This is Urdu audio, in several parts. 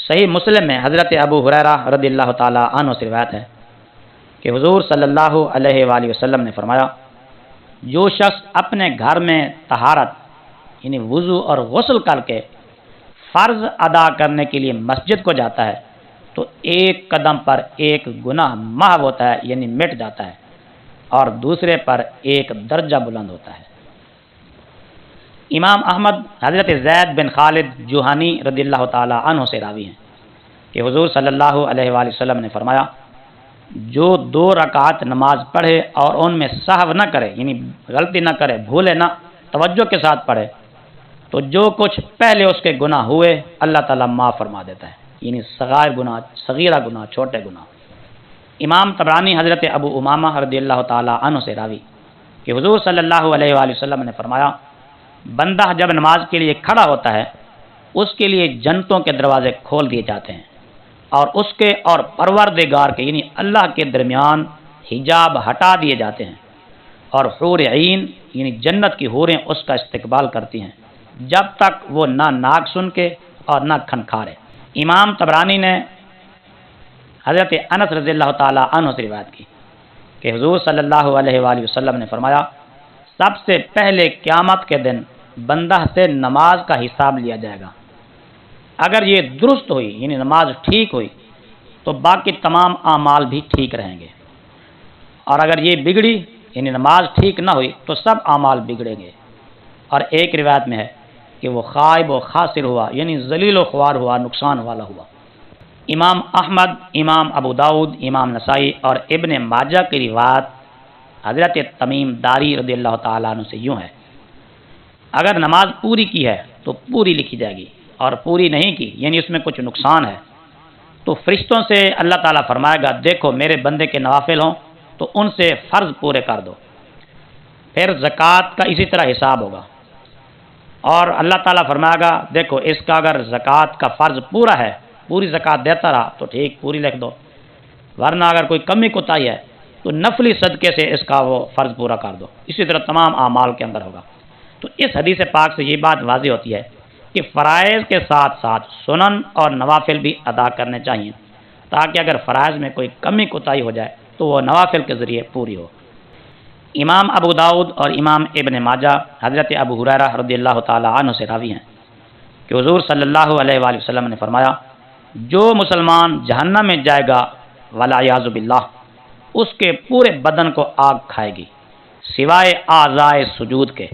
صحیح مسلم میں حضرت ابو ہریرہ رضی اللہ تعالیٰ عنہ سے روایت ہے کہ حضور صلی اللہ علیہ وآلہ وسلم نے فرمایا، جو شخص اپنے گھر میں طہارت یعنی وضو اور غسل کر کے فرض ادا کرنے کے لیے مسجد کو جاتا ہے تو ایک قدم پر ایک گناہ محو ہوتا ہے یعنی مٹ جاتا ہے، اور دوسرے پر ایک درجہ بلند ہوتا ہے۔ امام احمد حضرت زید بن خالد جوہانی رضی اللہ تعالی عنہ سے راوی ہیں کہ حضور صلی اللہ علیہ وآلہ وسلم نے فرمایا، جو 2 رکعت نماز پڑھے اور ان میں سہو نہ کرے یعنی غلطی نہ کرے، بھولے نہ، توجہ کے ساتھ پڑھے، تو جو کچھ پہلے اس کے گناہ ہوئے اللہ تعالیٰ معاف فرما دیتا ہے، یعنی صغیرہ گناہ، چھوٹے گناہ۔ امام طبرانی حضرت ابو امامہ رضی اللہ تعالی عنہ سے راوی کہ حضور صلی اللہ علیہ وآلہ وسلم نے فرمایا، بندہ جب نماز کے لیے کھڑا ہوتا ہے اس کے لیے جنتوں کے دروازے کھول دیے جاتے ہیں، اور اس کے اور پروردگار کے یعنی اللہ کے درمیان حجاب ہٹا دیے جاتے ہیں، اور حور عین یعنی جنت کی حوریں اس کا استقبال کرتی ہیں جب تک وہ نہ ناک سن کے اور نہ کھنکھارے۔ امام طبرانی نے حضرت انس رضی اللہ تعالی عنہ سے روایت کی کہ حضور صلی اللہ علیہ وآلہ وسلم نے فرمایا، سب سے پہلے قیامت کے دن بندہ سے نماز کا حساب لیا جائے گا، اگر یہ درست ہوئی یعنی نماز ٹھیک ہوئی تو باقی تمام اعمال بھی ٹھیک رہیں گے، اور اگر یہ بگڑی یعنی نماز ٹھیک نہ ہوئی تو سب اعمال بگڑیں گے۔ اور ایک روایت میں ہے کہ وہ خائب و خاسر ہوا یعنی ذلیل و خوار ہوا، نقصان والا ہوا۔ امام احمد، امام ابو داؤد، امام نسائی اور ابن ماجہ کی روایت حضرت تمیم داری رضی اللہ تعالیٰ عنہ سے یوں ہے، اگر نماز پوری کی ہے تو پوری لکھی جائے گی، اور پوری نہیں کی یعنی اس میں کچھ نقصان ہے تو فرشتوں سے اللہ تعالیٰ فرمائے گا، دیکھو میرے بندے کے نوافل ہوں تو ان سے فرض پورے کر دو۔ پھر زکوٰۃ کا اسی طرح حساب ہوگا، اور اللہ تعالیٰ فرمائے گا، دیکھو اس کا اگر زکوٰۃ کا فرض پورا ہے، پوری زکوٰۃ دیتا رہا تو ٹھیک، پوری لکھ دو، ورنہ اگر کوئی کمی کوتاہی ہے تو نفلی صدقے سے اس کا وہ فرض پورا کر دو۔ اسی طرح تمام اعمال کے اندر ہوگا۔ تو اس حدیث پاک سے یہ بات واضح ہوتی ہے کہ فرائض کے ساتھ ساتھ سنن اور نوافل بھی ادا کرنے چاہیے، تاکہ اگر فرائض میں کوئی کمی کوتاہی ہو جائے تو وہ نوافل کے ذریعے پوری ہو۔ امام ابو داؤد اور امام ابن ماجہ حضرت ابو ہریرہ رضی اللہ تعالی عنہ سے راوی ہیں کہ حضور صلی اللہ علیہ وآلہ وسلم نے فرمایا، جو مسلمان جہنم میں جائے گا والعیاذ باللہ، اس کے پورے بدن کو آگ کھائے گی سوائے اعضائے سجود کے،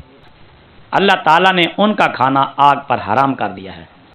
اللہ تعالیٰ نے ان کا کھانا آگ پر حرام کر دیا ہے۔